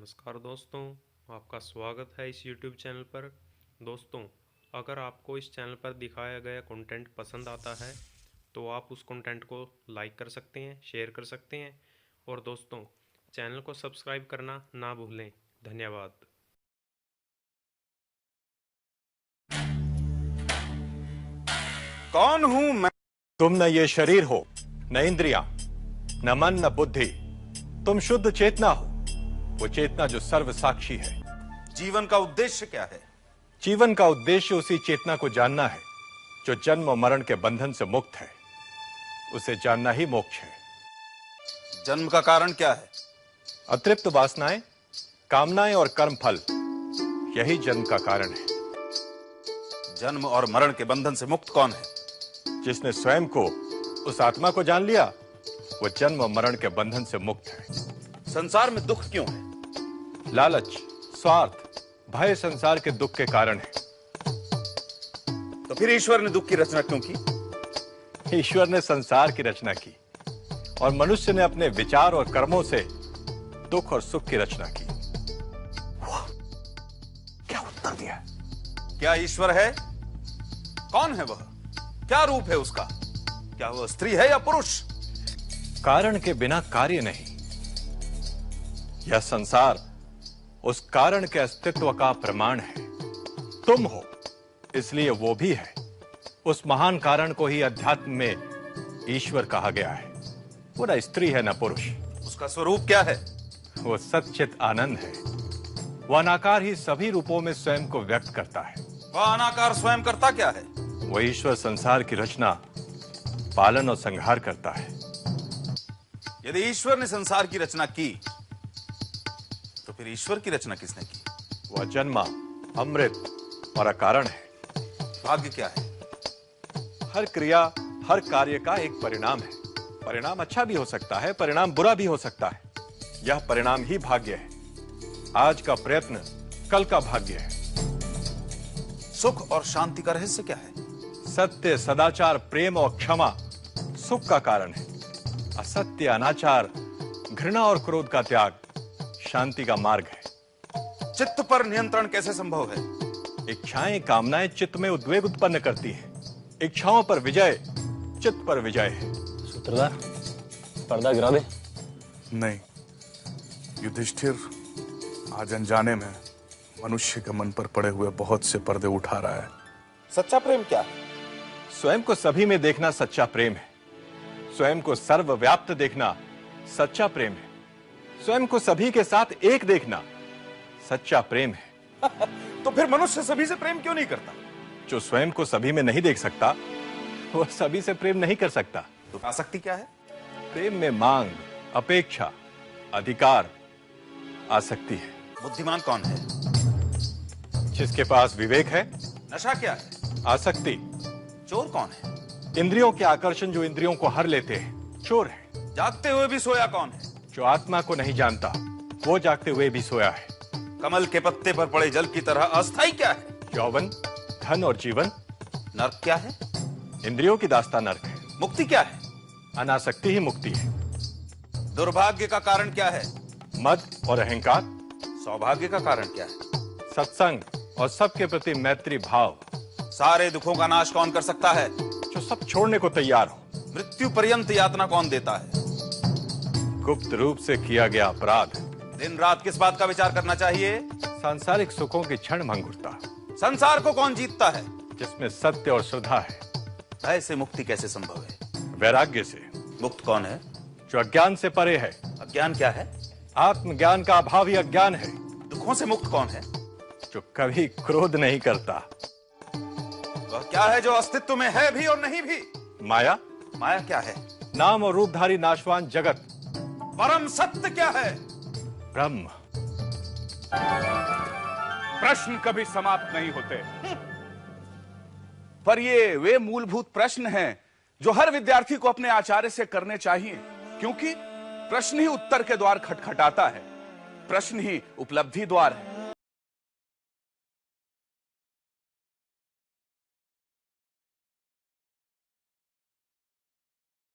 नमस्कार दोस्तों, आपका स्वागत है इस YouTube चैनल पर। दोस्तों, अगर आपको इस चैनल पर दिखाया गया कंटेंट पसंद आता है तो आप उस कंटेंट को लाइक कर सकते हैं, शेयर कर सकते हैं और दोस्तों चैनल को सब्सक्राइब करना ना भूलें। धन्यवाद। कौन हूं मैं? तुम न ये शरीर हो, न इंद्रियां, न मन, न बुद्धि। तुम शुद्ध चेतना हो, वो चेतना जो सर्व साक्षी है। जीवन का उद्देश्य क्या है? जीवन का उद्देश्य उसी चेतना को जानना है जो जन्म और मरण के बंधन से मुक्त है। उसे जानना ही मोक्ष है। जन्म का कारण क्या है? अतृप्त वासनाएं, कामनाएं और कर्म फल, यही जन्म का कारण है। जन्म और मरण के बंधन से मुक्त कौन है? जिसने स्वयं को, उस आत्मा को जान लिया, वो जन्म और मरण के बंधन से मुक्त है। संसार में दुख क्यों है? लालच, स्वार्थ, भय संसार के दुख के कारण है। तो फिर ईश्वर ने दुख की रचना क्यों की? ईश्वर ने संसार की रचना की और मनुष्य ने अपने विचार और कर्मों से दुख और सुख की रचना की। क्या उत्तर दिया? क्या ईश्वर है? कौन है वह? क्या रूप है उसका? क्या वह स्त्री है या पुरुष? कारण के बिना कार्य नहीं। यह संसार उस कारण के अस्तित्व का प्रमाण है। तुम हो, इसलिए वो भी है। उस महान कारण को ही अध्यात्म में ईश्वर कहा गया है। वो न स्त्री है न पुरुष। उसका स्वरूप क्या है? वो सच्चित आनंद है। वह अनाकार ही सभी रूपों में स्वयं को व्यक्त करता है। वह अनाकार स्वयं करता क्या है? वो ईश्वर संसार की रचना, पालन और संहार करता है। यदि ईश्वर ने संसार की रचना की तो फिर ईश्वर की रचना किसने की? वह जन्मा, अमृत और अकारण है। भाग्य क्या है? हर क्रिया, हर कार्य का एक परिणाम है। परिणाम अच्छा भी हो सकता है, परिणाम बुरा भी हो सकता है। यह परिणाम ही भाग्य है। आज का प्रयत्न कल का भाग्य है। सुख और शांति का रहस्य क्या है? सत्य, सदाचार, प्रेम और क्षमा सुख का कारण है। असत्य, अनाचार, घृणा और क्रोध का त्याग शांति का मार्ग है। चित्त पर नियंत्रण कैसे संभव है? इच्छाएं, कामनाएं चित्त में उद्वेग उत्पन्न करती हैं। इच्छाओं पर विजय चित्त पर विजय है। सूत्रधार, पर्दा गिरा दे। नहीं, युधिष्ठिर आज अनजाने में मनुष्य के मन पर पड़े हुए बहुत से पर्दे उठा रहा है। सच्चा प्रेम क्या है? स्वयं को सभी में देखना सच्चा प्रेम है। स्वयं को सर्वव्याप्त देखना सच्चा प्रेम है। स्वयं को सभी के साथ एक देखना सच्चा प्रेम है। तो फिर मनुष्य सभी से प्रेम क्यों नहीं करता? जो स्वयं को सभी में नहीं देख सकता, वह सभी से प्रेम नहीं कर सकता। तो आसक्ति क्या है? प्रेम में मांग, अपेक्षा, अधिकार, आसक्ति है। बुद्धिमान कौन है? जिसके पास विवेक है। नशा क्या है? आसक्ति। चोर कौन है? इंद्रियों के आकर्षण जो इंद्रियों को हर लेते हैं, चोर है। जागते हुए भी सोया कौन है? जो आत्मा को नहीं जानता, वो जागते हुए भी सोया है। कमल के पत्ते पर पड़े जल की तरह अस्थाई क्या है? यौवन, धन और जीवन। नर्क क्या है? इंद्रियों की दास्ता नर्क है। मुक्ति क्या है? अनासक्ति ही मुक्ति है। दुर्भाग्य का कारण क्या है? मद और अहंकार। सौभाग्य का कारण क्या है? सत्संग और सबके प्रति मैत्री भाव। सारे दुखों का नाश कौन कर सकता है? जो सब छोड़ने को तैयार हो। मृत्यु पर्यंत यातना कौन देता है? गुप्त रूप से किया गया अपराध। दिन रात किस बात का विचार करना चाहिए? सांसारिक सुखों की क्षण भंगुरता। संसार को कौन जीतता है? जिसमें सत्य और श्रद्धा है। भय से मुक्ति कैसे संभव है? वैराग्य से। मुक्त कौन है? जो अज्ञान से परे है। अज्ञान क्या है? आत्मज्ञान का अभाव ही अज्ञान है। दुखों से मुक्त कौन है? जो कभी क्रोध नहीं करता। वह क्या है जो अस्तित्व में है भी और नहीं भी? माया। माया क्या है? नाम और रूपधारी नाशवान जगत। परम सत्य क्या है? ब्रह्म। प्रश्न कभी समाप्त नहीं होते, पर ये वे मूलभूत प्रश्न हैं जो हर विद्यार्थी को अपने आचार्य से करने चाहिए, क्योंकि प्रश्न ही उत्तर के द्वार खटखटाता है। प्रश्न ही उपलब्धि द्वार है।